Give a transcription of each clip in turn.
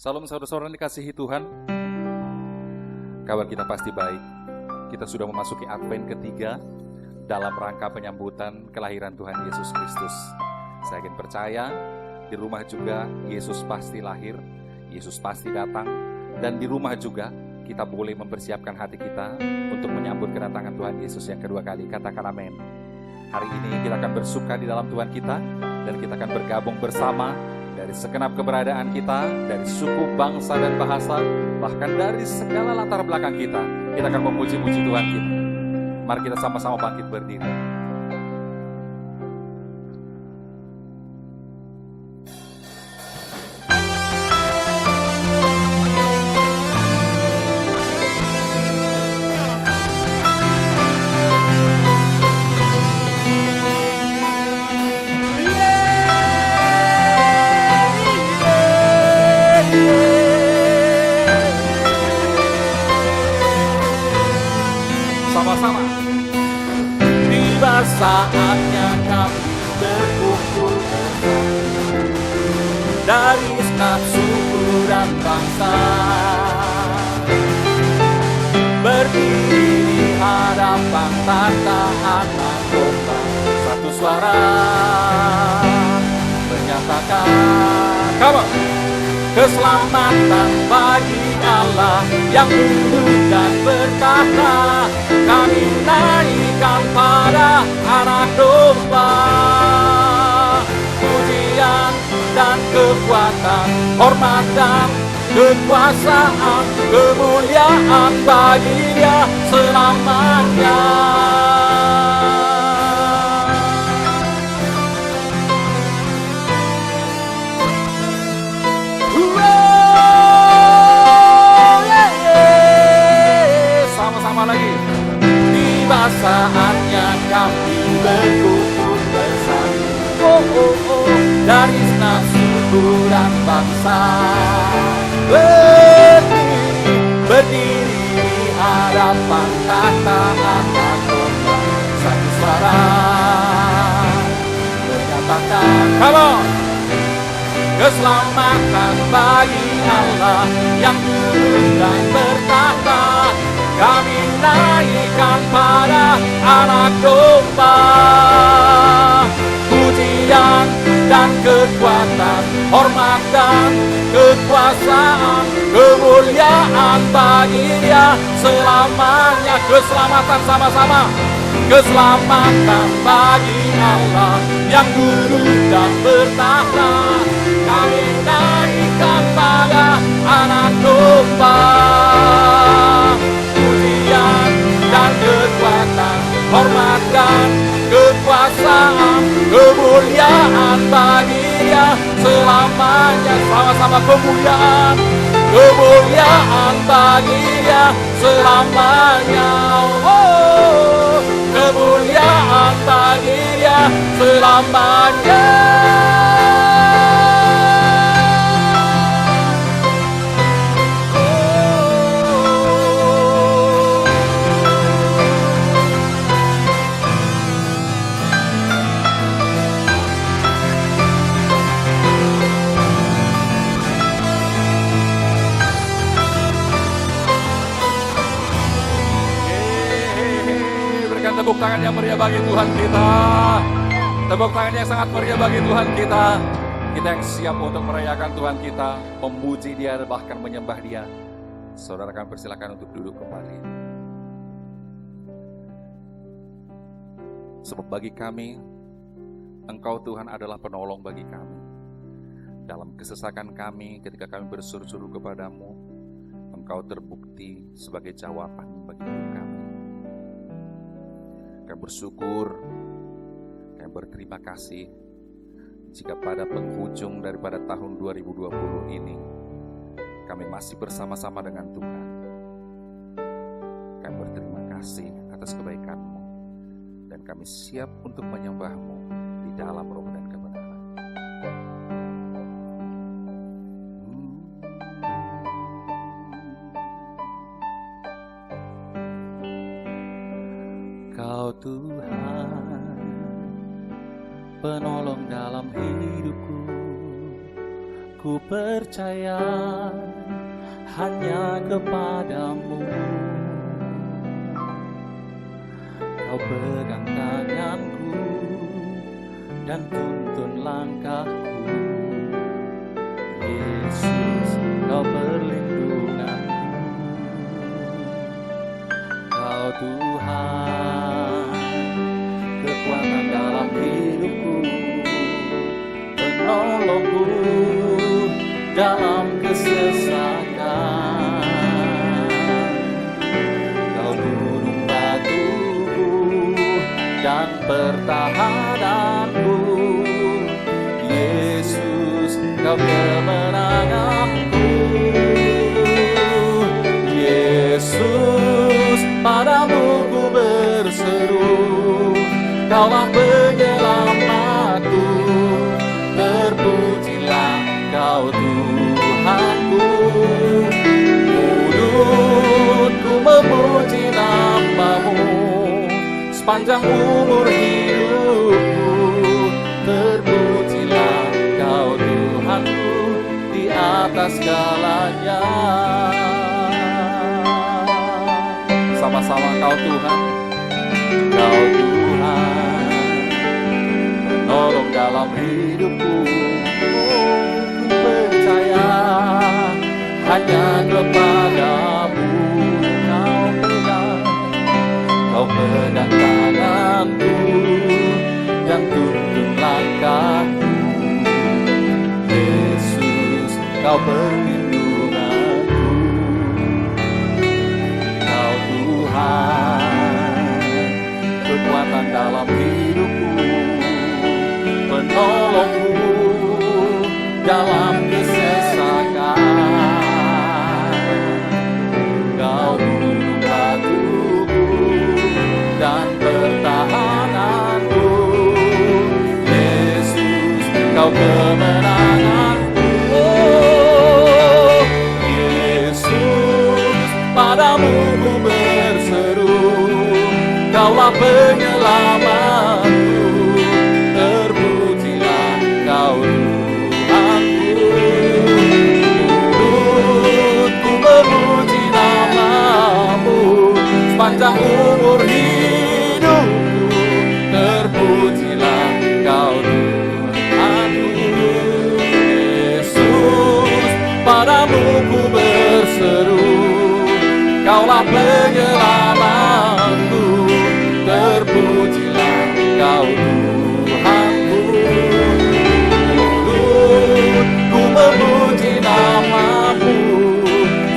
Salam saudara-saudara dikasihi Tuhan. Kabar kita pasti baik. Kita sudah memasuki Advent ketiga dalam rangka penyambutan kelahiran Tuhan Yesus Kristus. Saya yakin percaya di rumah juga Yesus pasti lahir, Yesus pasti datang, dan di rumah juga kita boleh mempersiapkan hati kita untuk menyambut kedatangan Tuhan Yesus yang kedua kali. Katakan amin. Hari ini kita akan bersuka di dalam Tuhan kita, dan kita akan bergabung bersama dari segenap keberadaan kita, dari suku, bangsa, dan bahasa, bahkan dari segala latar belakang kita. Kita akan memuji-muji Tuhan kita. Mari kita sama-sama bangkit berdiri. Saatnya kami berkumpul bersama dari setiap suku dan bangsa, berdiri di hadapan tata anak domba, satu suara menyatakan keselamatan bagi Allah yang duduk dan bertahta. Kami naikkan pada anak domba, pujian dan kekuatan, hormat dan kekuasaan, kemuliaan bagi Dia selamanya. Sama-sama lagi. Saatnya kami berkumpul bersama dari segenap suku dan bangsa, berdiri di hadapan tahta anak domba, satu suara menyatakan keselamatan bagi Allah yang duduk dan bertahta. Kami naikkan pada anak domba, pujian dan kekuatan, hormat dan kekuasaan, kemuliaan bagi Dia selamanya. Keselamatan sama-sama. Keselamatan bagi Allah yang duduk dan bertahta. Kami naikkan pada anak domba, dan kekuatan, hormat dan kekuasaan, kemuliaan bagi Dia selamanya. Sama-sama kemuliaan, kemuliaan bagi Dia selamanya. Oh, kemuliaan bagi Dia selamanya. Tepuk tangan yang meriah bagi Tuhan kita. Tepuk tangan yang sangat meriah bagi Tuhan kita. Kita yang siap untuk merayakan Tuhan kita, memuji Dia, bahkan menyembah Dia. Saudara akan persilakan untuk duduk kembali. Sebab bagi kami, Engkau Tuhan adalah penolong bagi kami. Dalam kesesakan kami, ketika kami berseru-seru kepadamu, Engkau terbukti sebagai jawaban bagi hidup kami. Kami bersyukur, kami berterima kasih jika pada penghujung daripada tahun 2020 ini kami masih bersama-sama dengan Tuhan. Kami berterima kasih atas kebaikan-Mu, dan kami siap untuk menyembah-Mu di dalam roh dan kebenaran. Kau Tuhan, penolong dalam hidupku, ku percaya hanya kepadamu. Kau pegang tanganku dan tuntun langkahku. Yesus, kau perlindunganku. Kau Tuhan, kekuatan dalam hidupku, penolongku dalam kesesakan. Kau gunung batuku dan pertahananku. Yesus, kau kemenanganku. Yesus, padamu ku berseru, Kaulah penyelamatku. Terpujilah Kau Tuhanku. Mulutku memuji nama-Mu sepanjang umur hidupku. Terpujilah Kau Tuhanku di atas segalanya. Sama-sama Kau Tuhan, Kau Tuhan, penolong dalam hidupku. Ku percaya hanya kepadamu. Kau pegang tanganku dan tuntun langkahku. Yesus, Kau perlindunganku. Kau Tuhan, kekuatan dalam hidupku, penolongku dalam kesesakan. Kau gunung batuku dan pertahananku. Yesus, Kau kemenanganku. Oh, Yesus, padamu ku berseru, Kaulah penyelamatku. Terpujilah Kau Tuhanku. Mulutku memuji nama-Mu sepanjang umur hidupku. Terpujilah Kau Tuhanku. Yesus, padamu ku berseru, Kaulah penyelamatku. Terpujilah Kau Tuhanku. Mulutku memuji nama-Mu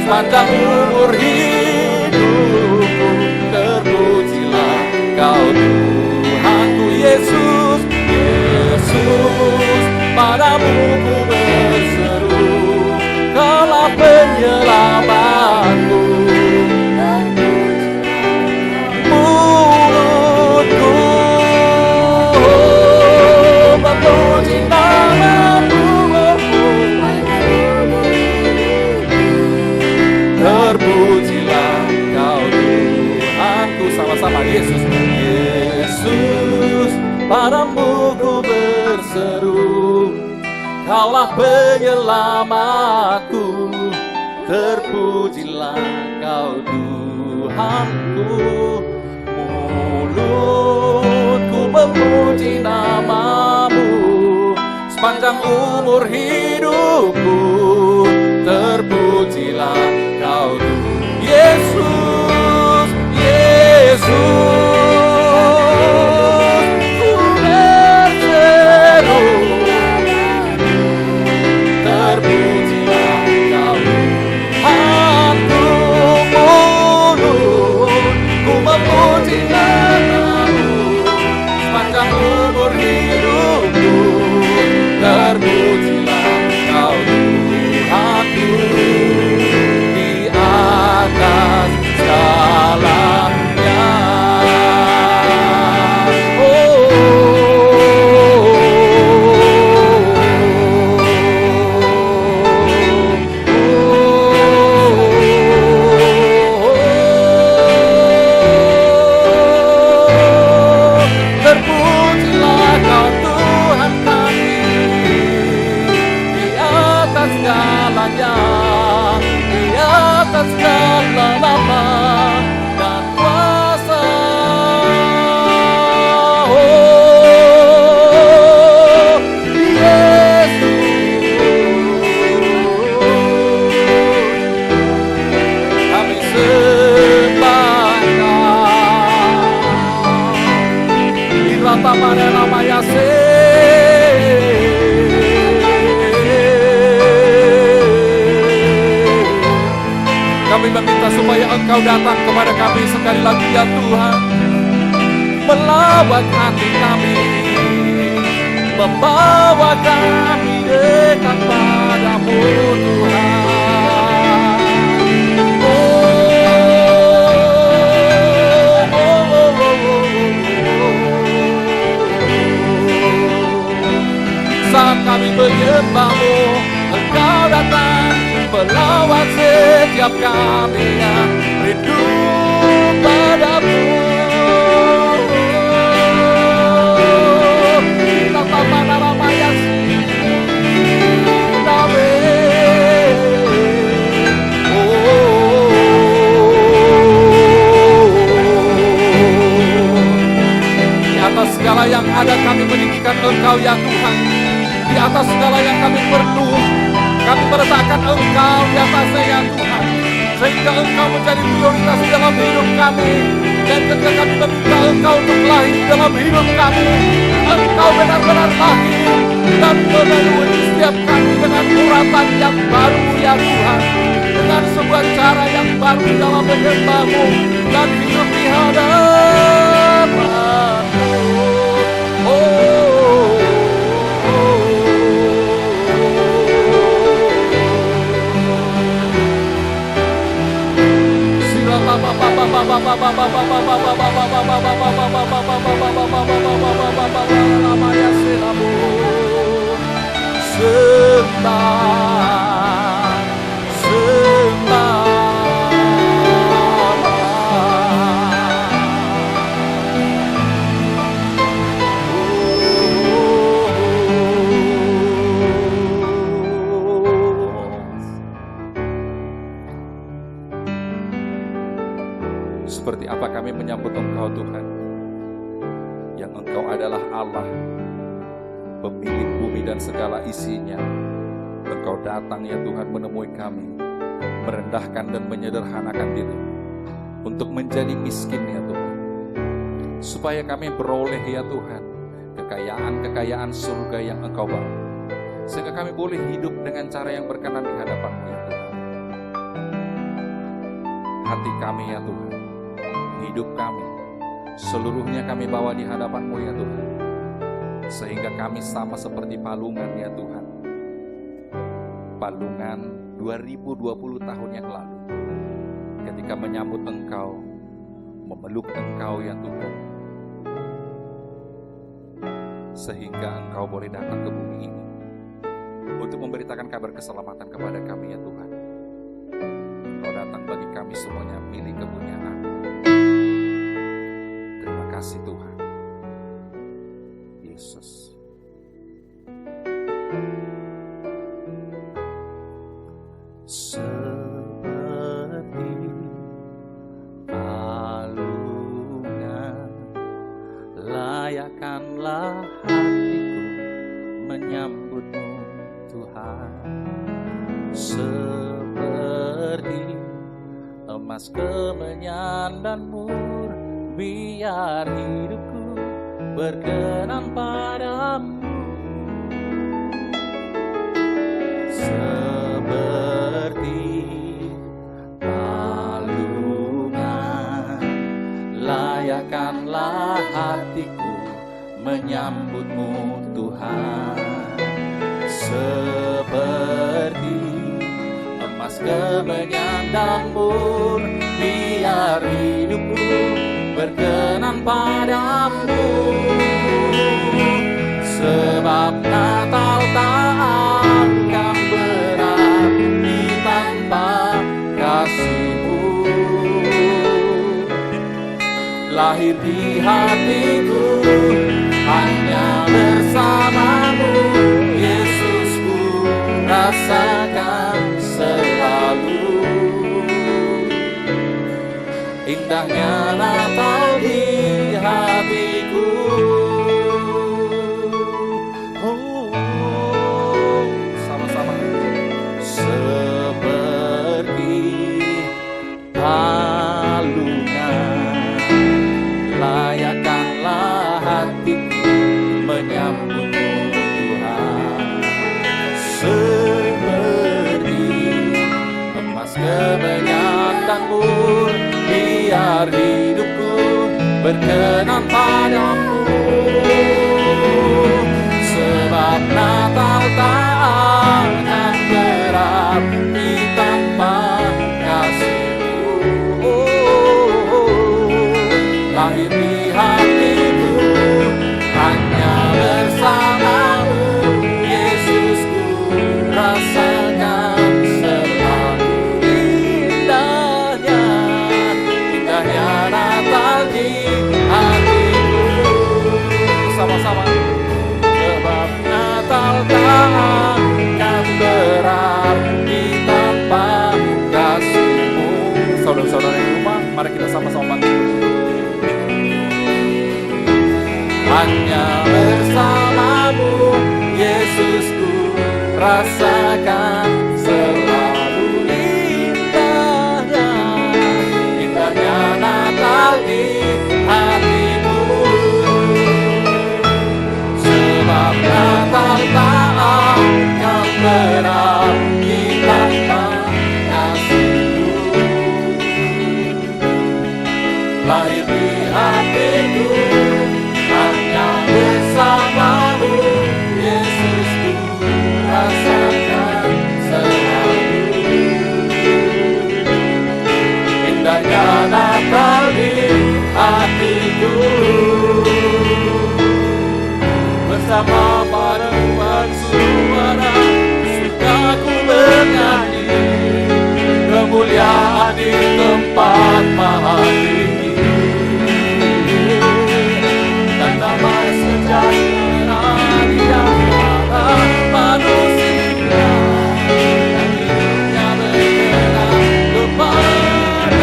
sepanjang umur hidupku. Terpujilah Kau Tuhanku. Yesus, Yesus, padamu ku berseru, Kaulah penyelamatku. Mulutku memuji nama-Mu. Terpujilah Kau Tuhanku. Sama-sama Yesus. Yesus, padamu ku berseru, Kaulah penyelamatku. Terpujilah Kau Tuhanku. Mulutku memuji nama-Mu sepanjang umur hidupku. Terpujilah Kau Tuhan. Yesus, Yesus, ku berseru, terpujilah Kau Tuhanku. Mulutku memuji nama-Mu sepanjang umur hidupku. Terpujilah Kau Tuhan. segalanya, di atas segala nama dan kuasa. Oh, Yesus, kami sembah di rata pada nama Yesus. Kami meminta supaya Engkau datang kepada kami sekali lagi ya Tuhan, melawat hati kami, membawa kami dekat padamu Tuhan. Saat kami menyembah-Mu, Engkau datang melawat setiap kami yang rindu padamu. Nama Yesus, di atas segala yang ada kami meninggikan Engkau ya Tuhan. Di atas segala yang kami perlu, kami meletakkan Engkau di atasnya ya Tuhan, sehingga Engkau menjadi prioritas dalam hidup kami. Dan ketika kami meminta Engkau untuk lahir dalam hidup kami, Engkau benar-benar lahir dan memenuhi setiap kami dengan urapan yang baru ya Tuhan, dengan sebuah cara yang baru dalam menyembah-Mu dan hidup di hadapan-Mu. Seperti apa kami menyambut Engkau Tuhan, yang Engkau adalah Allah, pemilik bumi dan segala isinya. Engkau datang ya Tuhan menemui kami, merendahkan dan menyederhanakan diri untuk menjadi miskin ya Tuhan, supaya kami beroleh ya Tuhan kekayaan-kekayaan surga yang Engkau bawa, sehingga kami boleh hidup dengan cara yang berkenan di hadapan-Mu ya Tuhan. Hati kami ya Tuhan, hidup kami, seluruhnya kami bawa di hadapan-Mu ya Tuhan, sehingga kami sama seperti palungan ya Tuhan, palungan 2020 tahun yang lalu, ketika menyambut Engkau, memeluk Engkau ya Tuhan, sehingga Engkau boleh datang ke bumi ini untuk memberitakan kabar keselamatan kepada kami ya Tuhan. Engkau datang bagi kami semuanya milik kepunyaan. Terima kasih Tuhan Yesus. Seperti palungan, layakkanlah hatiku menyambut-Mu Tuhan. Seperti emas kemenyan dan mur, biar hidupku berkenan padamu. Seperti palungan, layakkanlah hatiku menyambut-Mu Tuhan. Seperti emas kemenyan dan mur, biar hidupku berkenan padamu. Sebab Natal tak akan berarti tanpa kasih-Mu. Lahir di hatiku hanya bersama-Mu, Yesusku, rasakan selalu. Indahnya Natal di hatiku. Sama-sama. Seperti palungan, layakkanlah hatiku menyambutmu Tuhan. Seperti emas kemenyataanmu, biar hidupku berkenan padamu. Sebab Natal tak akan berarti tanpa kasih-Mu. Lahir di hatiku hanya bersama-Mu, Yesusku, rasakan selalu. Indahnya Natal di hatiku. Sama-sama. Sebab Natal tak akan berarti tanpa kasih-Mu. Saudara-saudara di rumah, mari kita sama-sama bantu. Hanya bersama-Mu, Yesusku, rasakan selalu. Indahnya Natal di hatiku. Sebab Natal tak akan berarti tanpa kasih-Mu. Lahir di hatiku hanya bersama-Mu, Yesusku, rasakan selalu. Indahnya Natal di hatiku. Bersama paduan suara sudah ku bernyanyi, kemuliaan di tempat maha tinggi, dan damai sejahtera di antara manusia, dan hidupnya berkenan kepada-Mu.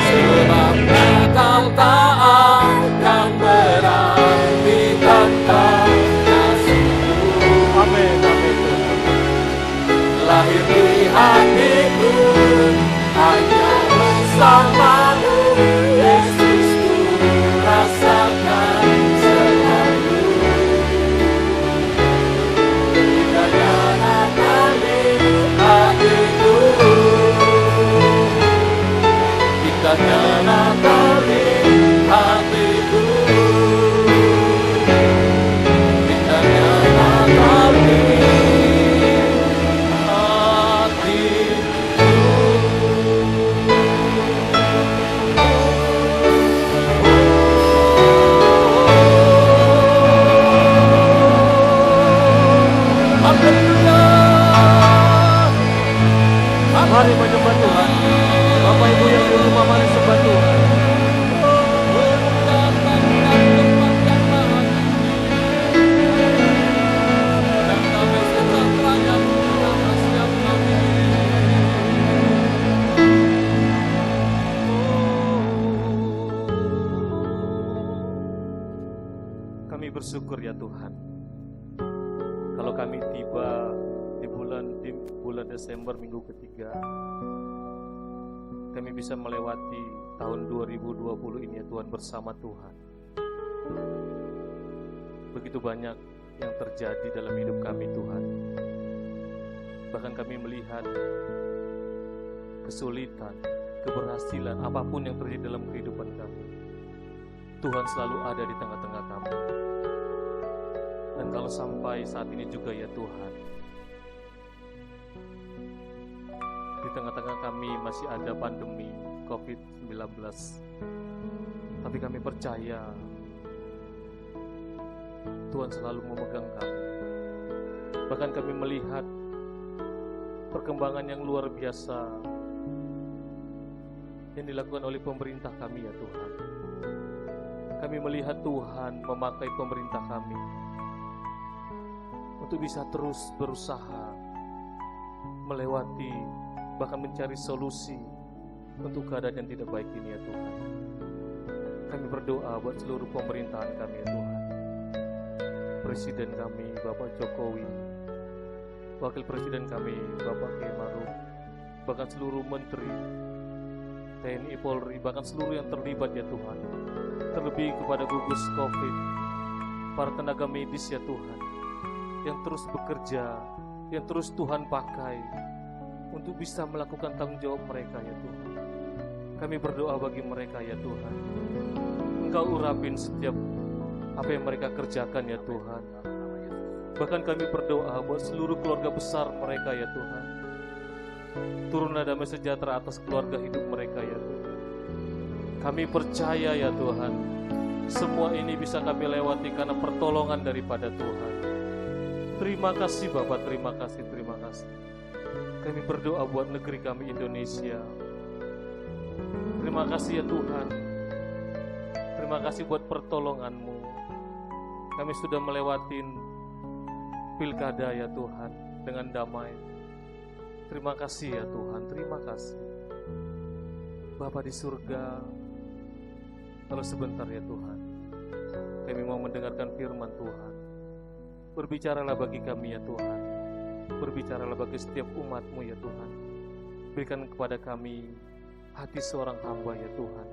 Sebab Natal tak akan berarti tanpa kasih-Mu. Amin, amin. Lahir di hatiku hanya bersama-Mu, Yesusku, rasakan selalu. Indahnya Natal di hatiku. Indahnya Natal di hatiku. Indahnya Natal di Mari menyembah Tuhan. Bapak Ibu yang di rumah, mari sembah Tuhan. Kami bersyukur ya Tuhan, kalau kami tiba di bulan Desember minggu ketiga, kami bisa melewati tahun 2020 ini ya Tuhan bersama Tuhan. Begitu banyak yang terjadi dalam hidup kami Tuhan. Bahkan kami melihat kesulitan, keberhasilan, apapun yang terjadi dalam kehidupan kami, Tuhan selalu ada di tengah-tengah kami. Dan kalau sampai saat ini juga ya Tuhan, di tengah-tengah kami masih ada pandemi COVID-19, tapi kami percaya Tuhan selalu memegang kami. Bahkan kami melihat perkembangan yang luar biasa yang dilakukan oleh pemerintah kami ya Tuhan. Kami melihat Tuhan memakai pemerintah kami untuk bisa terus berusaha melewati, bahkan mencari solusi untuk keadaan yang tidak baik ini ya Tuhan. Kami berdoa buat seluruh pemerintahan kami ya Tuhan. Presiden kami Bapak Jokowi, Wakil Presiden kami Bapak Kiai Maruf, bahkan seluruh menteri TNI, Polri, bahkan seluruh yang terlibat ya Tuhan. Terlebih kepada gugus COVID, para tenaga medis ya Tuhan, yang terus bekerja, yang terus Tuhan pakai untuk bisa melakukan tanggung jawab mereka ya Tuhan. Kami berdoa bagi mereka ya Tuhan. Engkau urapin setiap apa yang mereka kerjakan ya Tuhan. Bahkan kami berdoa buat seluruh keluarga besar mereka ya Tuhan. Turunlah damai sejahtera atas keluarga hidup mereka ya Tuhan. Kami percaya ya Tuhan, semua ini bisa kami lewati karena pertolongan daripada Tuhan. Terima kasih Bapak, terima kasih, terima kasih. Kami berdoa buat negeri kami Indonesia. Terima kasih ya Tuhan. Terima kasih buat pertolongan-Mu. Kami sudah melewatin pilkada ya Tuhan dengan damai. Terima kasih ya Tuhan, terima kasih. Bapa di surga, kalau sebentar ya Tuhan, kami mau mendengarkan firman Tuhan. Berbicaralah bagi kami ya Tuhan. Berbicaralah bagi setiap umat-Mu ya Tuhan. Berikan kepada kami hati seorang hamba ya Tuhan,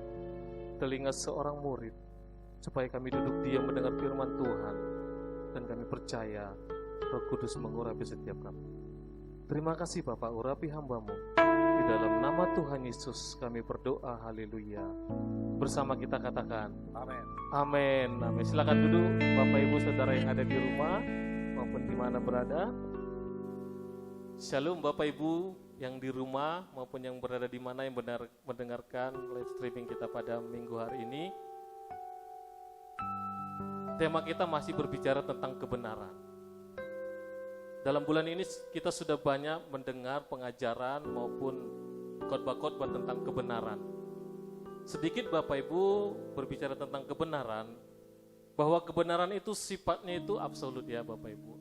telinga seorang murid, supaya kami duduk diam mendengar firman Tuhan, dan kami percaya Roh Kudus mengurapi setiap kami. Terima kasih Bapak, urapi hamba-Mu. Di dalam nama Tuhan Yesus kami berdoa, haleluya. Bersama kita katakan Amin. amin, amin. Silakan duduk Bapak Ibu Saudara yang ada di rumah maupun di mana berada. Shalom Bapak Ibu yang di rumah maupun yang berada di mana yang benar mendengarkan live streaming kita pada minggu hari ini. Tema kita masih berbicara tentang kebenaran. Dalam bulan ini kita sudah banyak mendengar pengajaran maupun khotbah-khotbah tentang kebenaran. Sedikit Bapak Ibu berbicara tentang kebenaran, bahwa kebenaran itu sifatnya itu absolut ya Bapak Ibu.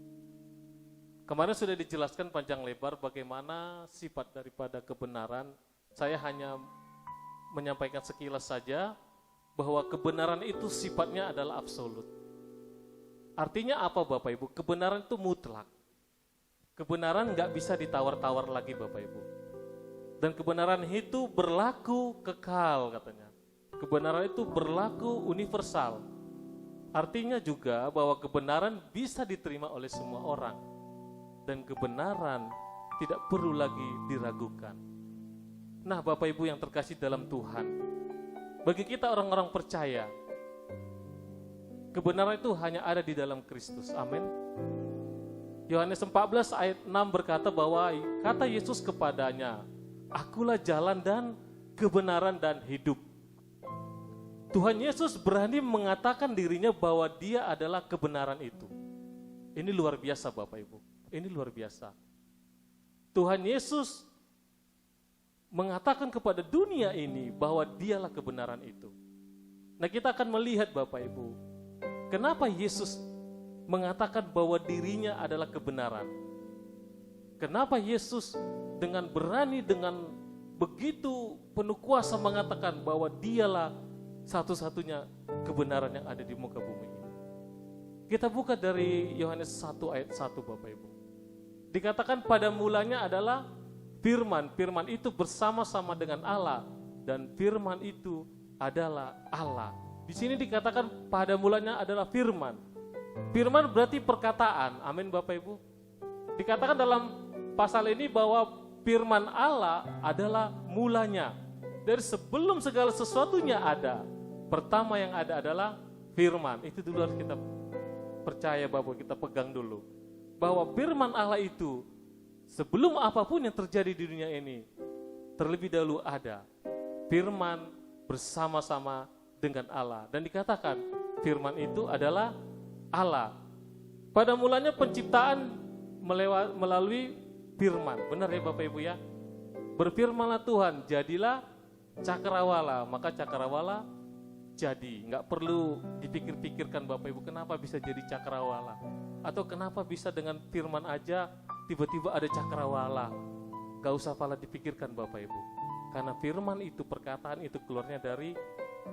Kemarin sudah dijelaskan panjang lebar bagaimana sifat daripada kebenaran. Saya hanya menyampaikan sekilas saja bahwa kebenaran itu sifatnya adalah absolut. Artinya apa Bapak Ibu? Kebenaran itu mutlak. Kebenaran nggak bisa ditawar-tawar lagi Bapak Ibu. Dan kebenaran itu berlaku kekal katanya. Kebenaran itu berlaku universal. Artinya juga bahwa kebenaran bisa diterima oleh semua orang. Dan kebenaran tidak perlu lagi diragukan. Nah Bapak Ibu yang terkasih dalam Tuhan, bagi kita orang-orang percaya, kebenaran itu hanya ada di dalam Kristus, amin. Yohanes 14 ayat 6 berkata bahwa kata Yesus kepadanya, akulah jalan dan kebenaran dan hidup. Tuhan Yesus berani mengatakan dirinya bahwa dia adalah kebenaran itu. Ini luar biasa Bapak Ibu. Ini luar biasa. Tuhan Yesus mengatakan kepada dunia ini bahwa dialah kebenaran itu. Nah kita akan melihat Bapak Ibu, kenapa Yesus mengatakan bahwa dirinya adalah kebenaran. Kenapa Yesus dengan berani, dengan begitu penuh kuasa mengatakan bahwa dialah satu-satunya kebenaran yang ada di muka bumi ini. Kita buka dari Yohanes 1 ayat 1 Bapak Ibu. Dikatakan pada mulanya adalah firman. Firman itu bersama-sama dengan Allah. Dan firman itu adalah Allah. Di sini dikatakan pada mulanya adalah firman. Firman berarti perkataan. Amin Bapak Ibu. Dikatakan dalam pasal ini bahwa firman Allah adalah mulanya. Dari sebelum segala sesuatunya ada, pertama yang ada adalah firman. Itu dulu harus kita percaya Bapak, kita pegang dulu. Bahwa firman Allah itu sebelum apapun yang terjadi di dunia ini, terlebih dahulu ada firman bersama-sama dengan Allah. Dan dikatakan firman itu adalah Allah. Pada mulanya penciptaan melalui firman. Benar ya Bapak Ibu ya? Berfirmanlah Tuhan, jadilah cakrawala. Maka cakrawala jadi. Nggak perlu dipikir-pikirkan Bapak Ibu, kenapa bisa jadi cakrawala? Atau kenapa bisa dengan firman aja tiba-tiba ada cakrawala? Nggak usah pala dipikirkan Bapak Ibu. Karena firman itu, perkataan itu keluarnya dari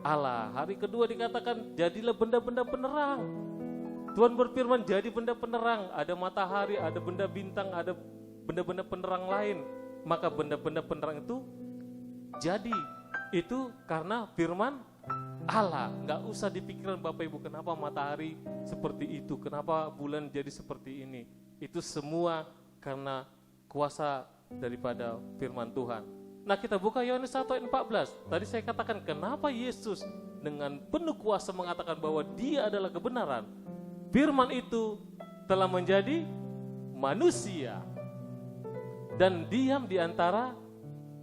Allah. Hari kedua dikatakan, jadilah benda-benda penerang. Tuhan berfirman, jadi benda penerang. Ada matahari, ada benda bintang, ada benda-benda penerang lain. Maka benda-benda penerang itu jadi. Itu karena firman Allah. Nggak usah dipikirkan Bapak Ibu, kenapa matahari seperti itu, kenapa bulan jadi seperti ini. Itu semua karena kuasa daripada firman Tuhan. Nah, kita buka Yohanes 1 ayat 14. Tadi saya katakan kenapa Yesus dengan penuh kuasa mengatakan bahwa dia adalah kebenaran. Firman itu telah menjadi manusia dan diam di antara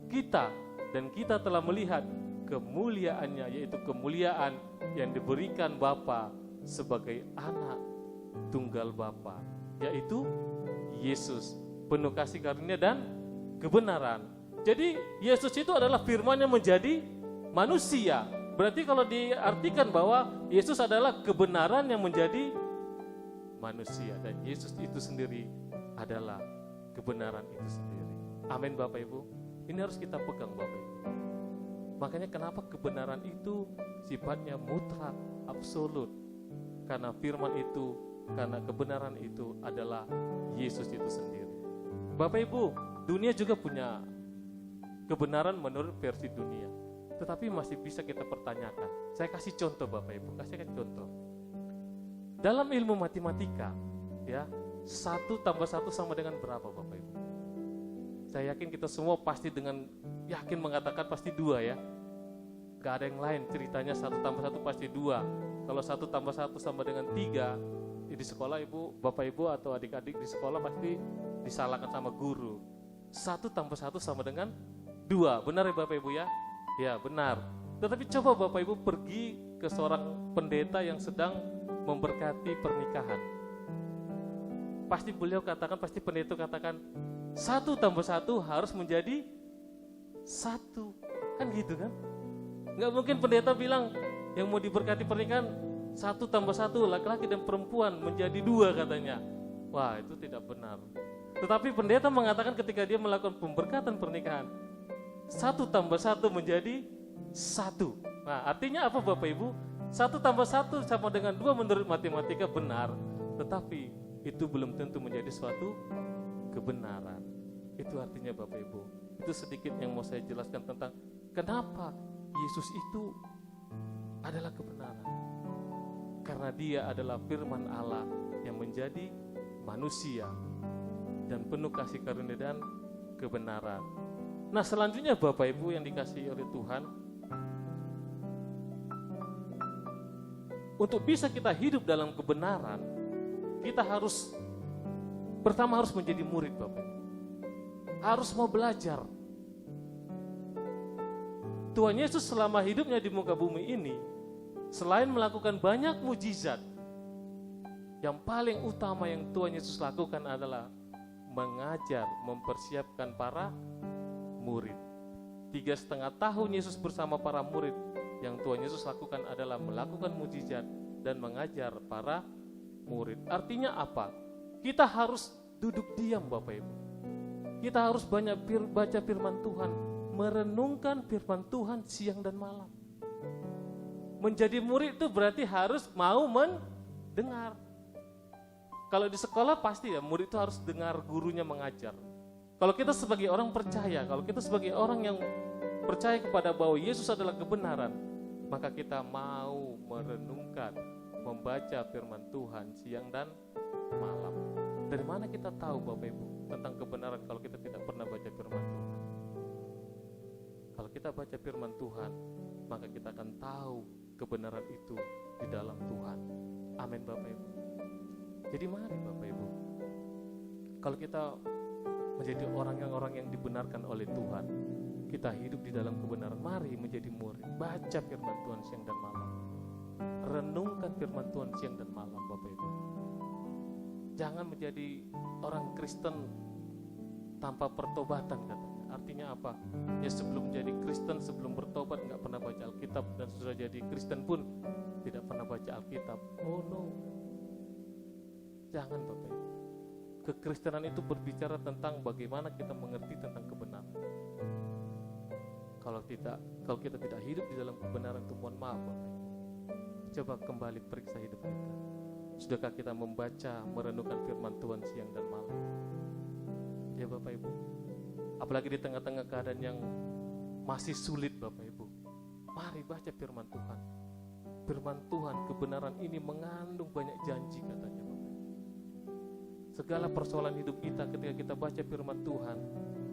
kita, dan kita telah melihat kemuliaannya, yaitu kemuliaan yang diberikan Bapa sebagai anak tunggal Bapa, yaitu Yesus, penuh kasih karunia dan kebenaran. Jadi Yesus itu adalah firman yang menjadi manusia. Berarti kalau diartikan bahwa Yesus adalah kebenaran yang menjadi manusia, dan Yesus itu sendiri adalah kebenaran itu sendiri. Amin Bapak Ibu. Ini harus kita pegang Bapak Ibu. Makanya kenapa kebenaran itu sifatnya mutlak, absolut. Karena firman itu, karena kebenaran itu adalah Yesus itu sendiri. Bapak Ibu, dunia juga punya kebenaran menurut versi dunia, tetapi masih bisa kita pertanyakan. Saya kasih contoh Bapak Ibu, kasih contoh. Dalam ilmu matematika, ya, 1 tambah 1 sama dengan berapa Bapak Ibu? Saya yakin kita semua pasti dengan yakin mengatakan pasti 2 ya. Gak ada yang lain, ceritanya 1 tambah 1 pasti 2. Kalau 1 tambah 1 sama dengan 3, di sekolah Bapak Ibu atau adik-adik di sekolah pasti disalahkan sama guru. 1 tambah 1 sama dengan 2, benar ya Bapak Ibu ya? Ya benar. Tetapi coba Bapak Ibu pergi ke seorang pendeta yang sedang memberkati pernikahan. Pasti beliau katakan, pasti pendeta katakan 1 tambah 1 harus menjadi 1. Kan gitu kan? Nggak mungkin pendeta bilang yang mau diberkati pernikahan 1 tambah 1 laki-laki dan perempuan menjadi 2 katanya. Wah, itu tidak benar. Tetapi pendeta mengatakan ketika dia melakukan pemberkatan pernikahan 1 tambah 1 menjadi 1. Nah, artinya apa Bapak Ibu? 1 tambah 1 sama dengan 2 menurut matematika benar, tetapi itu belum tentu menjadi suatu kebenaran. Itu artinya Bapak Ibu. Itu sedikit yang mau saya jelaskan tentang kenapa Yesus itu adalah kebenaran. Karena dia adalah firman Allah yang menjadi manusia dan penuh kasih karunia dan kebenaran. Nah, selanjutnya Bapak Ibu yang dikasihi oleh Tuhan, untuk bisa kita hidup dalam kebenaran, kita pertama harus menjadi murid Bapak Ibu. Harus mau belajar. Tuhan Yesus selama hidupnya di muka bumi ini, selain melakukan banyak mujizat, yang paling utama yang Tuhan Yesus lakukan adalah mengajar, mempersiapkan para murid. 3,5 tahun Yesus bersama para murid, yang Tuhan Yesus lakukan adalah melakukan mujizat dan mengajar para murid. Artinya apa? Kita harus duduk diam Bapak Ibu. Kita harus banyak baca firman Tuhan, merenungkan firman Tuhan siang dan malam. Menjadi murid itu berarti harus mau mendengar. Kalau di sekolah pasti ya murid itu harus dengar gurunya mengajar. Kalau kita sebagai orang percaya, kalau kita sebagai orang yang percaya kepada bahwa Yesus adalah kebenaran, maka kita mau merenungkan, membaca firman Tuhan siang dan malam. Dari mana kita tahu Bapak Ibu tentang kebenaran kalau kita tidak pernah baca firman Tuhan? Kalau kita baca firman Tuhan, maka kita akan tahu kebenaran itu di dalam Tuhan. Amin Bapak Ibu. Jadi mari Bapak Ibu, kalau kita menjadi orang yang dibenarkan oleh Tuhan, kita hidup di dalam kebenaran, mari menjadi murid. Baca firman Tuhan siang dan malam. Renungkan firman Tuhan siang dan malam Bapak Ibu. Jangan menjadi orang Kristen tanpa pertobatan katanya. Artinya apa? Ya sebelum jadi Kristen, sebelum bertobat nggak pernah baca Alkitab, dan sudah jadi Kristen pun tidak pernah baca Alkitab. Oh no, jangan Bapak Ibu. Kekristenan itu berbicara tentang bagaimana kita mengerti tentang kebenaran. Kalau kita tidak hidup di dalam kebenaran itu, mohon maaf Bapak Ibu. Coba kembali periksa hidup kita. Sudahkah kita membaca, merenungkan firman Tuhan siang dan malam? Ya Bapak Ibu. Apalagi di tengah-tengah keadaan yang masih sulit Bapak Ibu. Mari baca firman Tuhan. Firman Tuhan, kebenaran ini mengandung banyak janji katanya Bapak Ibu. Segala persoalan hidup kita ketika kita baca firman Tuhan,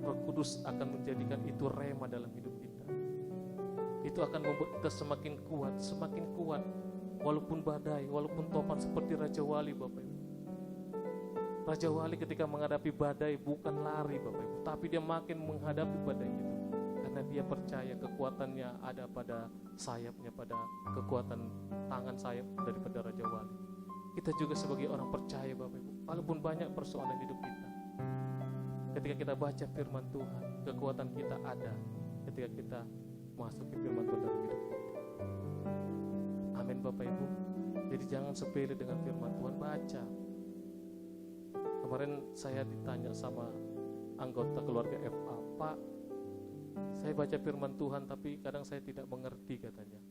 Roh Kudus akan menjadikan itu rema dalam hidup kita. Itu akan membuat kita semakin kuat. Walaupun badai, walaupun topan seperti Raja Wali Bapak Ibu. Raja Wali ketika menghadapi badai bukan lari Bapak Ibu, tapi dia makin menghadapi badai itu. Karena dia percaya kekuatannya ada pada sayapnya, pada kekuatan tangan sayap daripada Raja Wali. Kita juga sebagai orang percaya Bapak Ibu, walaupun banyak persoalan hidup kita, ketika kita baca firman Tuhan, kekuatan kita ada ketika kita masuk ke firman Tuhan dalam hidup kita. Amin Bapak Ibu. Jadi jangan sepele dengan firman Tuhan, baca. Kemarin saya ditanya sama anggota keluarga FA, Pak, saya baca firman Tuhan tapi kadang saya tidak mengerti katanya.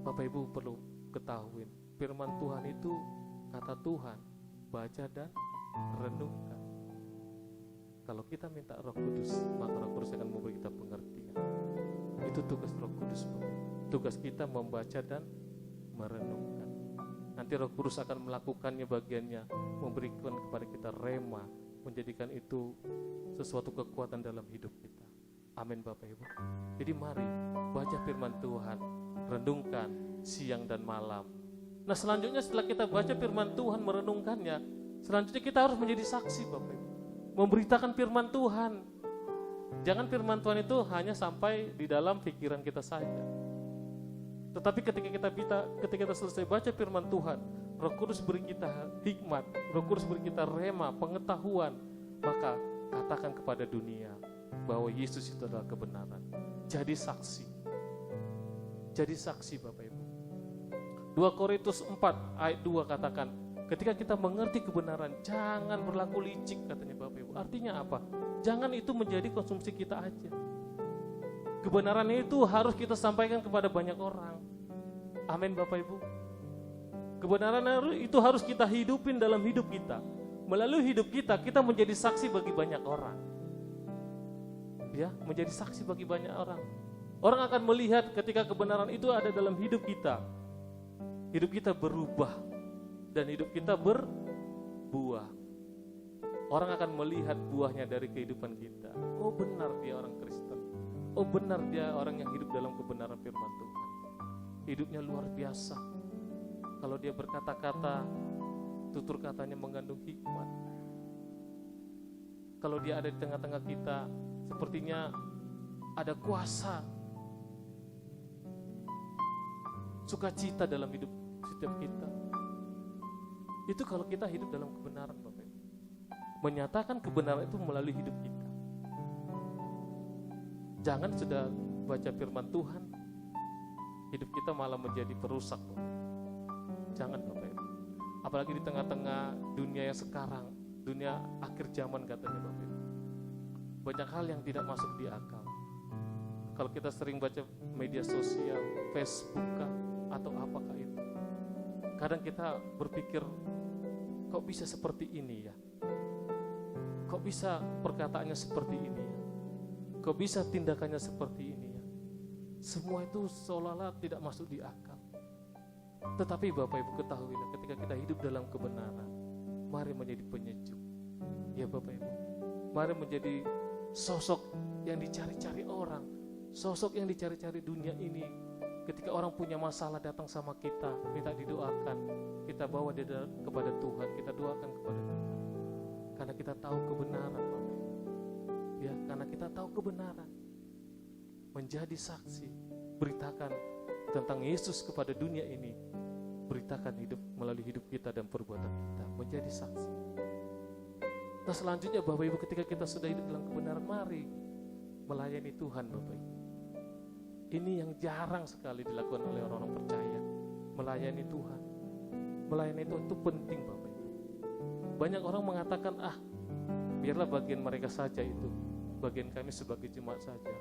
Bapak Ibu perlu ketahuin, firman Tuhan itu kata Tuhan, baca dan renungkan. Kalau kita minta Roh Kudus, maka Roh Kudus akan memberi kita pengertian. Itu tugas Roh Kudus Bapak Ibu. Tugas kita membaca dan merenungkan. Nanti Roh Kudus akan melakukannya bagiannya, memberikan kepada kita rema, menjadikan itu sesuatu kekuatan dalam hidup kita. Amin Bapak Ibu. Jadi mari baca firman Tuhan, renungkan siang dan malam. Nah selanjutnya setelah kita baca firman Tuhan, merenungkannya, selanjutnya kita harus menjadi saksi Bapak Ibu, memberitakan firman Tuhan. Jangan firman Tuhan itu hanya sampai di dalam pikiran kita saja. Tetapi ketika kita selesai baca firman Tuhan, Roh Kudus beri kita hikmat, Roh Kudus beri kita rema, pengetahuan, maka katakan kepada dunia bahwa Yesus itu adalah kebenaran. Jadi saksi. Jadi saksi Bapak Ibu. 2 Korintus 4 ayat 2 katakan, ketika kita mengerti kebenaran, jangan berlaku licik katanya Bapak Ibu. Artinya apa? Jangan itu menjadi konsumsi kita aja. Kebenaran itu harus kita sampaikan kepada banyak orang. Amin Bapak Ibu. Kebenaran itu harus kita hidupin dalam hidup kita. Melalui hidup kita menjadi saksi bagi banyak orang. Ya, menjadi saksi bagi banyak orang. Orang akan melihat ketika kebenaran itu ada dalam hidup kita. Hidup kita berubah dan hidup kita berbuah. Orang akan melihat buahnya dari kehidupan kita. Oh benar dia orang Kristen. Oh benar dia orang yang hidup dalam kebenaran firman Tuhan. Hidupnya luar biasa. Kalau dia berkata-kata, tutur katanya mengandung hikmat. Kalau dia ada di tengah-tengah kita, sepertinya ada kuasa, sukacita dalam hidup setiap kita. Itu kalau kita hidup dalam kebenaran Bapak Ibu. Menyatakan kebenaran itu melalui hidup kita. Jangan sudah baca firman Tuhan, hidup kita malah menjadi perusak Bapak. Jangan Bapak Ibu. Apalagi di tengah-tengah dunia yang sekarang, dunia akhir zaman katanya Bapak Ibu. Banyak hal yang tidak masuk di akal. Kalau kita sering baca media sosial, Facebook atau apakah itu, kadang kita berpikir, kok bisa seperti ini ya? Kok bisa perkataannya seperti ini ya? Kok bisa tindakannya seperti ini ya? Semua itu seolah-olah tidak masuk di akal. Tetapi Bapak Ibu ketahuilah, ketika kita hidup dalam kebenaran, mari menjadi penyejuk. Ya Bapak Ibu, mari menjadi sosok yang dicari-cari orang, sosok yang dicari-cari dunia ini. Ketika orang punya masalah datang sama kita, minta didoakan, kita bawa dia kepada Tuhan, kita doakan kepada Tuhan. Karena kita tahu kebenaran Bapak Ibu. Ya, karena kita tahu kebenaran. Menjadi saksi, beritakan tentang Yesus kepada dunia ini. Beritakan hidup melalui hidup kita dan perbuatan kita, menjadi saksi. Nah selanjutnya Bapak Ibu, ketika kita sudah hidup dalam kebenaran, mari melayani Tuhan Bapak Ibu. Ini yang jarang sekali dilakukan oleh orang-orang percaya. Melayani Tuhan. Melayani Tuhan itu penting Bapak Ibu. Banyak orang mengatakan, biarlah bagian mereka saja itu. Bagian kami sebagai jemaat saja.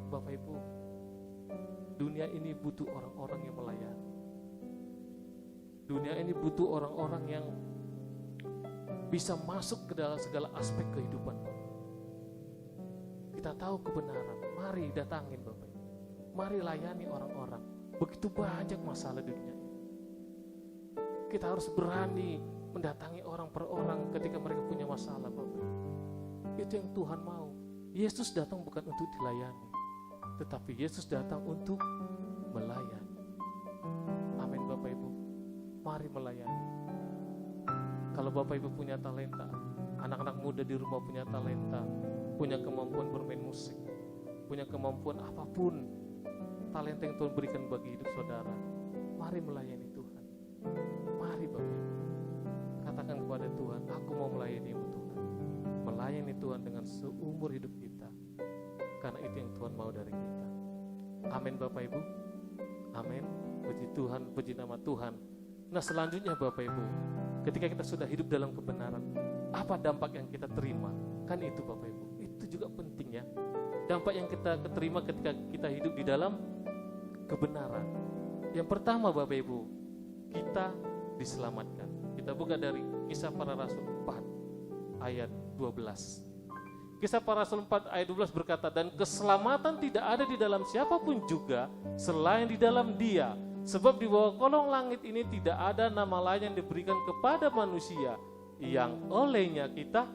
Bapak Ibu, dunia ini butuh orang-orang yang melayani. Dunia ini butuh orang-orang yang bisa masuk ke dalam segala aspek kehidupan. Kita tahu kebenaran, mari datangin Bapak Ibu. Mari layani orang-orang. Begitu banyak masalah di dunia ini. Kita harus berani mendatangi orang per orang ketika mereka punya masalah Bapak Ibu. Itu yang Tuhan mau. Yesus datang bukan untuk dilayani, tetapi Yesus datang untuk melayani. Amin Bapak Ibu. Mari melayani. Kalau Bapak Ibu punya talenta, anak-anak muda di rumah punya talenta, punya kemampuan bermain musik, punya kemampuan apapun, talenta yang Tuhan berikan bagi hidup saudara, mari melayani Tuhan. Mari Bapak Ibu, katakan kepada Tuhan, aku mau melayani-Mu Tuhan. Melayani Tuhan dengan seumur hidup kita, karena itu yang Tuhan mau dari kita. Amin Bapak Ibu. Amin. Puji Tuhan, puji nama Tuhan. Nah selanjutnya Bapak Ibu, ketika kita sudah hidup dalam kebenaran, apa dampak yang kita terima? Kan itu Bapak Ibu, itu juga penting ya. Dampak yang kita terima ketika kita hidup di dalam kebenaran. Yang pertama Bapak Ibu, kita diselamatkan. Kita buka dari Kisah Para Rasul 4 ayat 12. Kisah Para Rasul 4 ayat 12 berkata, dan keselamatan tidak ada di dalam siapapun juga selain di dalam Dia. Sebab di bawah kolong langit ini tidak ada nama lain yang diberikan kepada manusia yang olehnya kita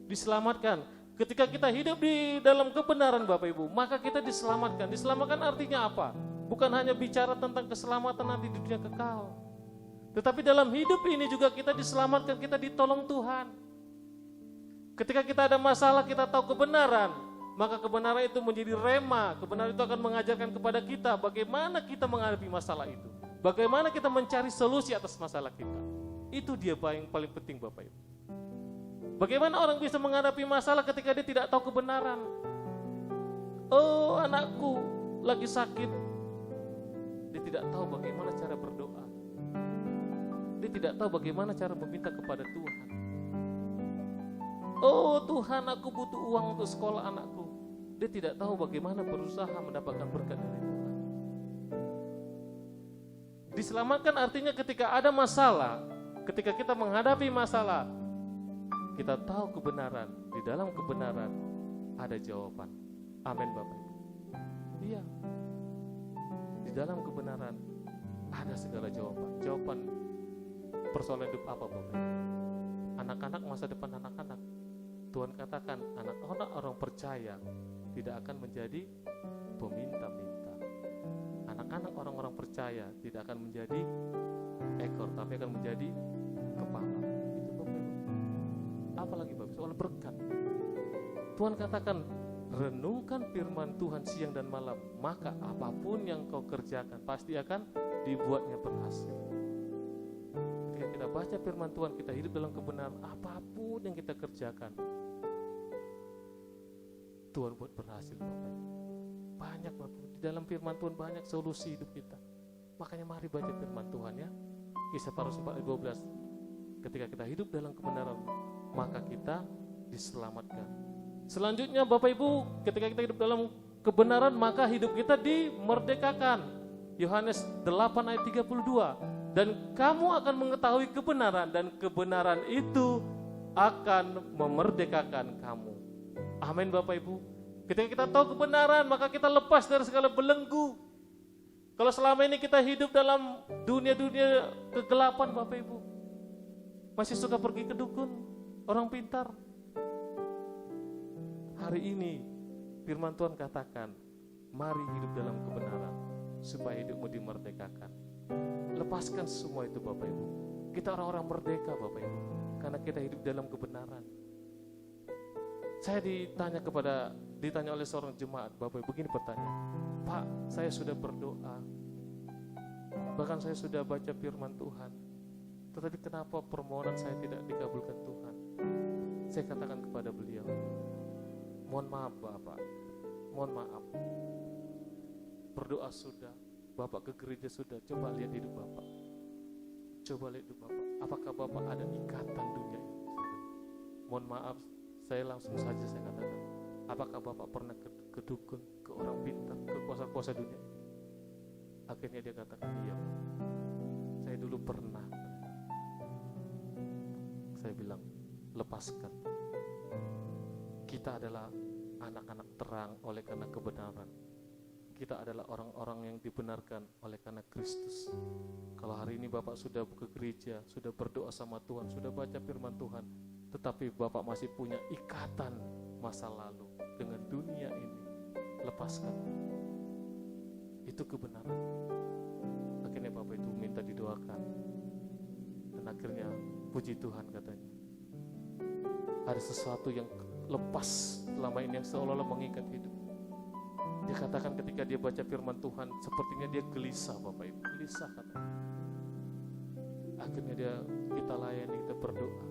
diselamatkan. Ketika kita hidup di dalam kebenaran Bapak Ibu, maka kita diselamatkan. Diselamatkan artinya apa? Bukan hanya bicara tentang keselamatan nanti di dunia kekal, tetapi dalam hidup ini juga kita diselamatkan, kita ditolong Tuhan. Ketika kita ada masalah, kita tahu kebenaran, maka kebenaran itu menjadi rema. Kebenaran itu akan mengajarkan kepada kita bagaimana kita menghadapi masalah itu, bagaimana kita mencari solusi atas masalah kita. Itu dia yang paling penting Bapak Ibu. Bagaimana orang bisa menghadapi masalah ketika dia tidak tahu kebenaran? Oh, anakku lagi sakit. Dia tidak tahu bagaimana cara berdoa. Dia tidak tahu bagaimana cara meminta kepada Tuhan. Oh Tuhan, aku butuh uang untuk sekolah anakku. Dia tidak tahu bagaimana berusaha mendapatkan berkat dari Tuhan. Diselamatkan artinya ketika ada masalah, ketika kita menghadapi masalah, kita tahu kebenaran. Di dalam kebenaran ada jawaban. Amin Bapak Ibu. Iya. Di dalam kebenaran ada segala jawaban. Jawaban persoalan hidup apa Bapak Ibu? Anak-anak, masa depan anak-anak. Tuhan katakan anak-anak orang percaya tidak akan menjadi peminta-minta. Anak-anak orang-orang percaya tidak akan menjadi ekor, tapi akan menjadi kepala. Itu Bapak Ibu. Apalagi Bapak, soal berkat. Tuhan katakan, renungkan firman Tuhan siang dan malam, maka apapun yang kau kerjakan pasti akan dibuatnya berhasil. Ketika kita baca firman Tuhan, kita hidup dalam kebenaran, apapun yang kita kerjakan, Tuhan buat berhasil Bapak. Banyak Bapak, di dalam firman Tuhan banyak solusi hidup kita. Makanya mari baca firman Tuhan ya. Kisah Para Rasul 4 ayat 12. Ketika kita hidup dalam kebenaran, maka kita diselamatkan. Selanjutnya Bapak Ibu, ketika kita hidup dalam kebenaran, maka hidup kita dimerdekakan. Yohanes 8 ayat 32. Dan kamu akan mengetahui kebenaran, dan kebenaran itu akan memerdekakan kamu. Amin Bapak Ibu. Ketika kita tahu kebenaran, maka kita lepas dari segala belenggu. Kalau selama ini kita hidup dalam dunia-dunia kegelapan Bapak Ibu, masih suka pergi ke dukun, orang pintar. Hari ini firman Tuhan katakan, mari hidup dalam kebenaran supaya hidupmu dimerdekakan. Lepaskan semua itu Bapak Ibu. Kita orang-orang merdeka Bapak Ibu, karena kita hidup dalam kebenaran. Saya ditanya oleh seorang jemaat, Bapak Ibu, begini pertanyaan, Pak, saya sudah berdoa, bahkan saya sudah baca firman Tuhan, tetapi kenapa permohonan saya tidak dikabulkan Tuhan? Saya katakan kepada beliau, mohon maaf Bapak, mohon maaf. Berdoa sudah, Bapak ke gereja sudah, coba lihat hidup Bapak. Coba lihat hidup Bapak, apakah Bapak ada ikatan dunia ini? Mohon maaf, saya langsung saja saya katakan, apakah Bapak pernah ke dukun, ke orang pintar, ke kuasa-kuasa dunia? Akhirnya dia katakan, iya, saya dulu pernah. Saya bilang, lepaskan. Kita adalah anak-anak terang oleh karena kebenaran. Kita adalah orang-orang yang dibenarkan oleh karena Kristus. Kalau hari ini Bapak sudah ke gereja, sudah berdoa sama Tuhan, sudah baca firman Tuhan, tetapi Bapak masih punya ikatan masa lalu dengan dunia ini, lepaskan. Itu kebenaran. Akhirnya Bapak itu minta didoakan. Dan akhirnya puji Tuhan katanya, ada sesuatu yang lepas selama ini yang seolah-olah mengikat hidup. Dia katakan ketika dia baca firman Tuhan, sepertinya dia gelisah Bapak Ibu, gelisah katanya. Akhirnya kita layani, kita berdoa.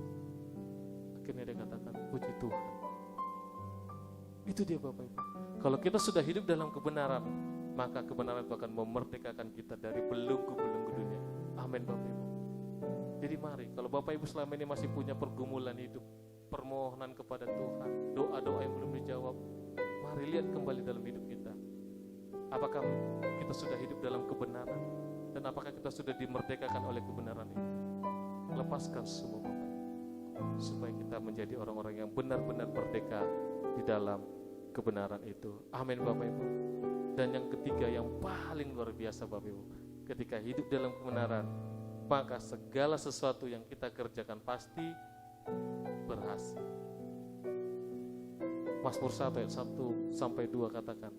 Akhirnya dia katakan, puji Tuhan. Itu dia Bapak Ibu. Kalau kita sudah hidup dalam kebenaran, maka kebenaran itu akan memerdekakan kita dari belenggu-belenggu dunia. Amin Bapak Ibu. Jadi mari, kalau Bapak Ibu selama ini masih punya pergumulan hidup, permohonan kepada Tuhan, doa-doa yang belum dijawab, mari lihat kembali dalam hidup kita. Apakah kita sudah hidup dalam kebenaran? Dan apakah kita sudah dimerdekakan oleh kebenaran itu? Lepaskan semua Bapak Ibu, supaya kita menjadi orang-orang yang benar-benar merdeka di dalam kebenaran itu. Amin Bapak Ibu. Dan yang ketiga yang paling luar biasa Bapak Ibu, ketika hidup dalam kebenaran, maka segala sesuatu yang kita kerjakan pasti berhasil. Mazmur 1 ayat 1 sampai 2 katakan,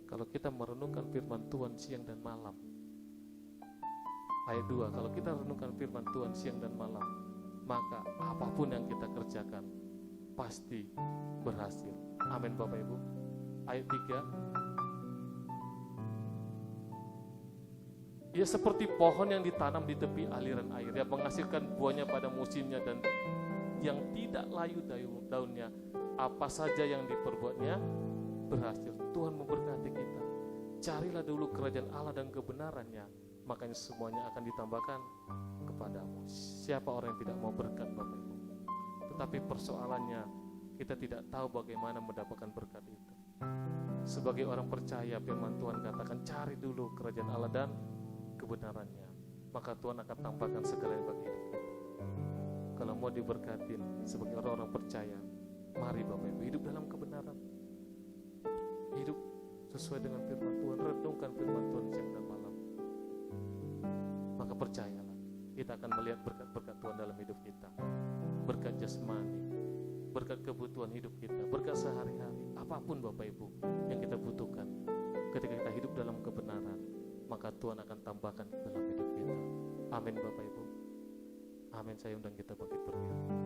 kalau kita merenungkan firman Tuhan siang dan malam. Ayat 2, kalau kita renungkan firman Tuhan siang dan malam, maka apapun yang kita kerjakan pasti berhasil. Amin Bapak Ibu. Ayat 3, ia seperti pohon yang ditanam di tepi aliran air, yang menghasilkan buahnya pada musimnya dan yang tidak layu daunnya. Apa saja yang diperbuatnya berhasil. Tuhan memberkati kita. Carilah dulu kerajaan Allah dan kebenarannya, makanya semuanya akan ditambahkan kepadamu. Siapa orang yang tidak mau berkat Bapak Ibu? Tetapi persoalannya, kita tidak tahu bagaimana mendapatkan berkat itu. Sebagai orang percaya, firman Tuhan katakan, cari dulu kerajaan Allah dan kebenarannya, maka Tuhan akan tambahkan segala yang bagi hidup kita. Kalau mau diberkatin sebagai orang-orang percaya, mari Bapak Ibu hidup dalam kebenaran, hidup sesuai dengan firman Tuhan, renungkan firman Tuhan siang dan malam. Maka percayalah, kita akan melihat berkat-berkat Tuhan dalam hidup kita. Berkat jasmani, berkat kebutuhan hidup kita, berkat sehari-hari, apapun Bapak Ibu yang kita butuhkan. Ketika kita hidup dalam kebenaran, maka Tuhan akan tambahkan dalam hidup kita. Amin Bapak Ibu. Amin. Saya undang kita bangkit berdiri.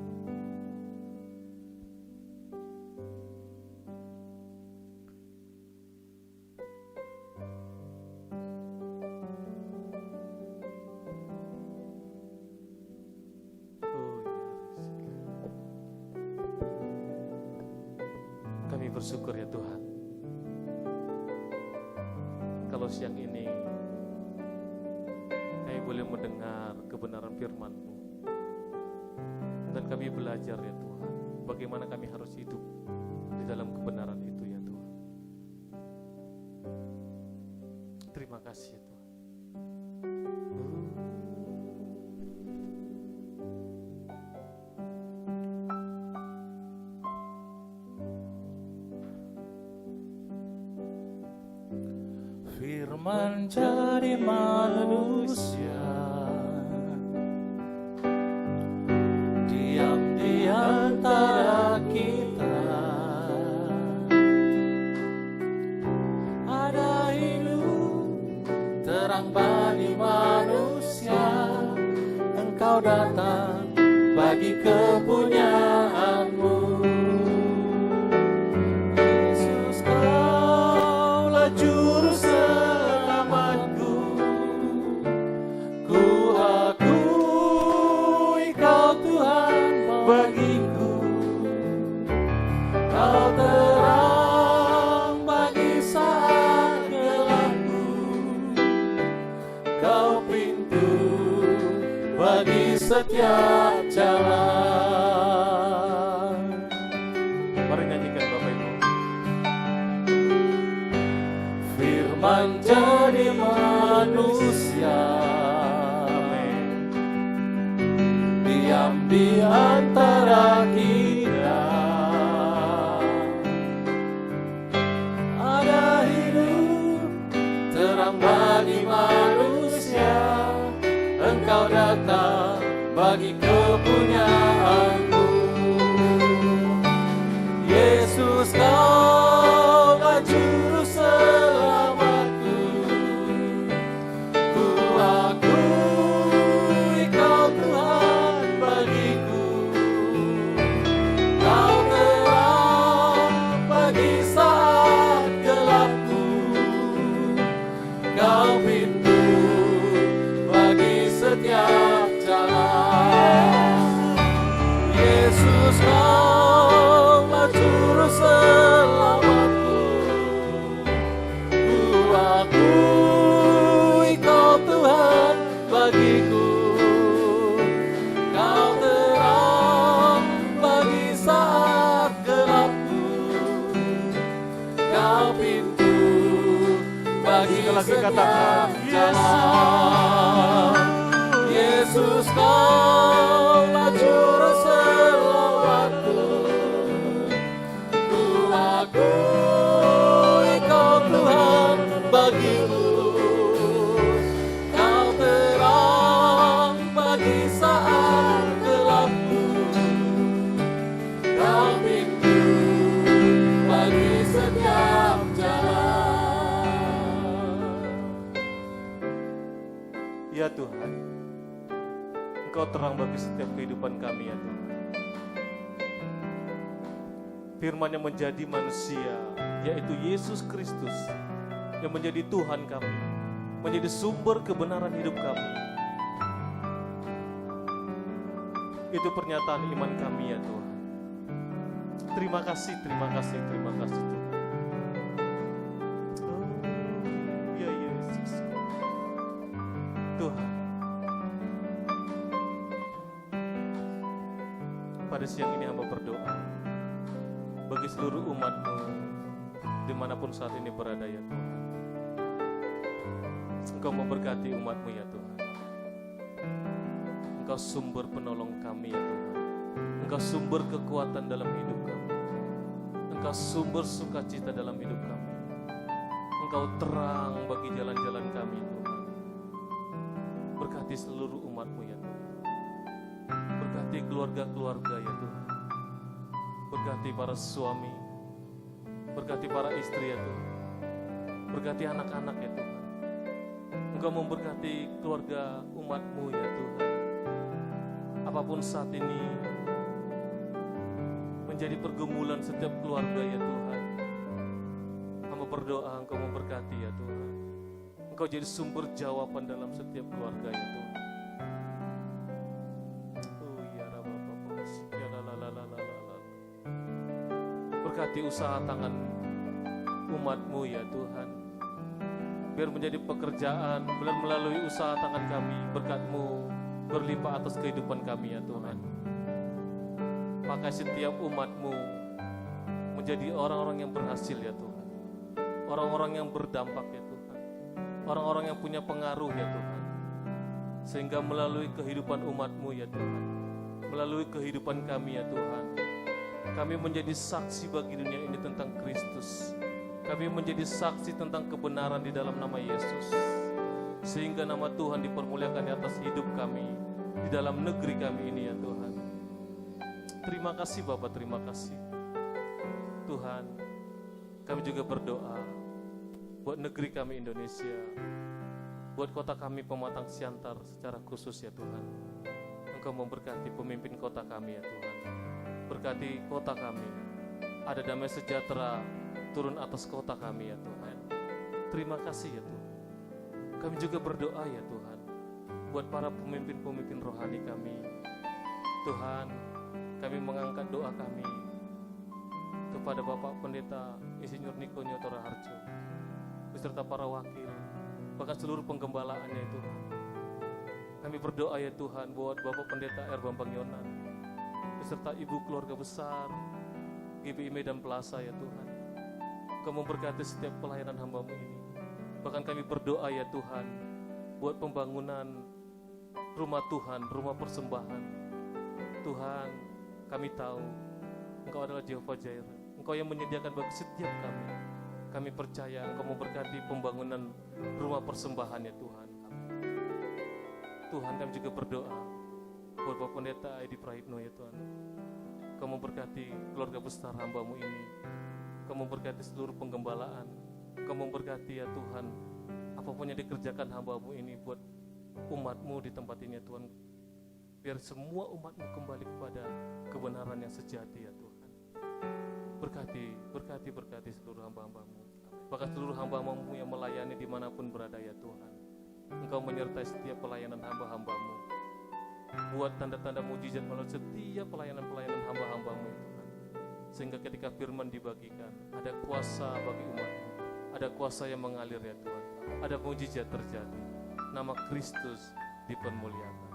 Kami bersyukur ya Tuhan, kalau siang ini kami boleh mendengar kebenaran firman-Mu, dan kami belajar ya Tuhan, bagaimana kami harus hidup di dalam kebenaran itu ya Tuhan. Terima kasih ya Tuhan. Firman jadi manusia, diam di antara kita. Ada hidup terang bagi manusia. Engkau datang bagi kepunyaan-Mu. Yesus, Kaulah juru selamatku. Ku akui Kau Tuhan bagiku. setiap jalan. Mari nyanyikan Bapak Ibu. Firman jadi manusia, diam di antara kita. Ada hidup terang bagi manusia. Engkau datang bagi kepunyaanku. Yesus, Kaulah juru selamatku. Ku akui Kau Tuhan bagiku. Kau terang bagi saat gelapku. Kau pintu bagi setiap jalan. Yesus, Kaulah juru selamatku. Ku akui Kau Tuhan bagiku. Kau terang bagi saat gelapku. Kau pintu bagi setiap jalan. Yesus, Kaulah juru selamatku. Ku akui Kau Tuhan bagiku. Kau terang bagi saat gelapku. Kau pintu bagi setiap jalan. Ya Tuhan, Engkau terang bagi setiap kehidupan kami ya Tuhan. Firman yang menjadi manusia, yaitu Yesus Kristus, yang menjadi Tuhan kami, menjadi sumber kebenaran hidup kami. Itu pernyataan iman kami ya Tuhan. Terima kasih, terima kasih, terima kasih Tuhan. Oh, ya Yesus. Tuhan, pada siang ini hamba berdoa bagi seluruh umat-Mu dimanapun saat ini berada ya Tuhan. Engkau memberkati umat-Mu ya Tuhan. Engkau sumber penolong kami ya Tuhan. Engkau sumber kekuatan dalam hidup kami. Engkau sumber sukacita dalam hidup kami. Engkau terang bagi jalan-jalan kami Tuhan. Berkati seluruh umat-Mu ya Tuhan. Berkati keluarga-keluarga ya Tuhan. Berkati para suami, berkati para istri ya Tuhan. Berkati anak-anak ya Tuhan. Engkau memberkati keluarga umat-Mu ya Tuhan. Apapun saat ini menjadi pergumulan setiap keluarga ya Tuhan. Hamba berdoa Engkau memberkati ya Tuhan. Engkau jadi sumber jawaban dalam setiap keluarga ya Tuhan. Berkati usaha tangan umat-Mu ya Tuhan. Biar menjadi pekerjaan, melalui usaha tangan kami, berkat-Mu berlimpah atas kehidupan kami ya Tuhan. Pakai setiap umat-Mu menjadi orang-orang yang berhasil ya Tuhan. Orang-orang yang berdampak ya Tuhan. Orang-orang yang punya pengaruh ya Tuhan. Sehingga melalui kehidupan umat-Mu ya Tuhan, melalui kehidupan kami ya Tuhan, kami menjadi saksi bagi dunia ini tentang Kristus. Kami menjadi saksi tentang kebenaran di dalam nama Yesus. Sehingga nama Tuhan dipermuliakan di atas hidup kami, di dalam negeri kami ini ya Tuhan. Terima kasih Bapak, terima kasih. Tuhan, kami juga berdoa buat negeri kami Indonesia, buat kota kami Pematang Siantar secara khusus ya Tuhan. Engkau memberkati pemimpin kota kami ya Tuhan. Berkati kota kami, ada damai sejahtera turun atas kota kami ya Tuhan. Terima kasih ya Tuhan. Kami juga berdoa ya Tuhan, buat para pemimpin-pemimpin rohani kami. Tuhan, kami mengangkat doa kami kepada Bapak Pendeta Insinyur Niko Nyoto Raharjo, beserta para wakil, bahkan seluruh penggembalaannya Tuhan. Kami berdoa ya Tuhan buat Bapak Pendeta R. Bambang Yonan beserta Ibu keluarga besar GBI Medan Plaza ya Tuhan. Engkau memberkati setiap pelayanan hamba-Mu ini. Bahkan kami berdoa ya Tuhan buat pembangunan rumah Tuhan, rumah persembahan. Tuhan, kami tahu Engkau adalah Jehovah Jireh. Engkau yang menyediakan bagi setiap kami. Kami percaya Engkau memberkati pembangunan rumah persembahan ya Tuhan. Tuhan, kami juga berdoa buat Bapak Pendeta Edi Prahitno ya Tuhan. Engkau memberkati keluarga besar hamba-Mu ini. Engkau memberkati seluruh penggembalaan. Engkau memberkati ya Tuhan apapun yang dikerjakan hamba-Mu ini buat umat-Mu di tempat ini ya Tuhan. Biar semua umat-Mu kembali kepada kebenaran yang sejati ya Tuhan. Berkati seluruh hamba-hamba-Mu. Bahkan seluruh hamba-hamba-Mu yang melayani dimanapun berada ya Tuhan. Engkau menyertai setiap pelayanan hamba-hamba-Mu. Buat tanda-tanda mujizat melalui setiap pelayanan-pelayanan hamba-hamba-Mu ya Tuhan. Sehingga ketika firman dibagikan, ada kuasa bagi umat-Mu. Ada kuasa yang mengalir ya Tuhan. Ada mujizat terjadi. Nama Kristus dipermuliakan.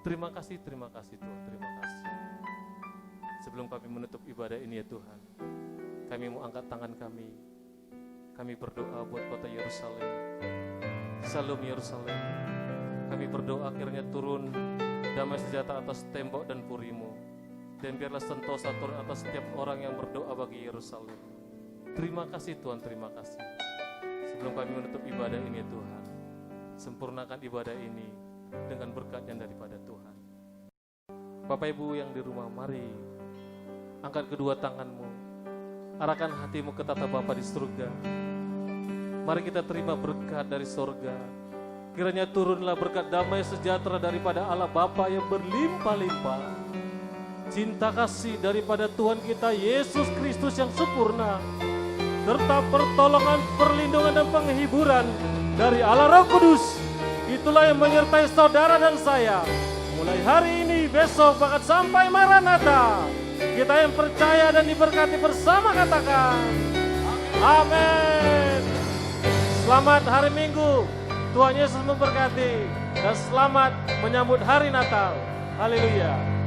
Terima kasih Tuhan, terima kasih. Sebelum kami menutup ibadah ini ya Tuhan, kami mau angkat tangan kami. Kami berdoa buat kota Yerusalem. Salam Yerusalem. Kami berdoa kiranya turun damai sejahtera atas tembok dan puri-Mu. Dan biarlah sentosa turun atas setiap orang yang berdoa bagi Yerusalem. Terima kasih Tuhan, terima kasih. Sebelum kami menutup ibadah ini ya Tuhan, sempurnakan ibadah ini dengan berkat yang daripada Tuhan. Bapak Ibu yang di rumah, mari angkat kedua tanganmu, arahkan hatimu ke tata Bapa di surga. Mari kita terima berkat dari surga. Kiranya turunlah berkat damai sejahtera daripada Allah Bapa yang berlimpah-limpah. Cinta kasih daripada Tuhan kita Yesus Kristus yang sempurna, serta pertolongan, perlindungan dan penghiburan dari Allah Roh Kudus, itulah yang menyertai saudara dan saya mulai hari ini, besok, bahkan sampai Maranatha. Kita yang percaya dan diberkati bersama katakan amin. Selamat hari Minggu, Tuhan Yesus memberkati, dan selamat menyambut hari Natal. Haleluya.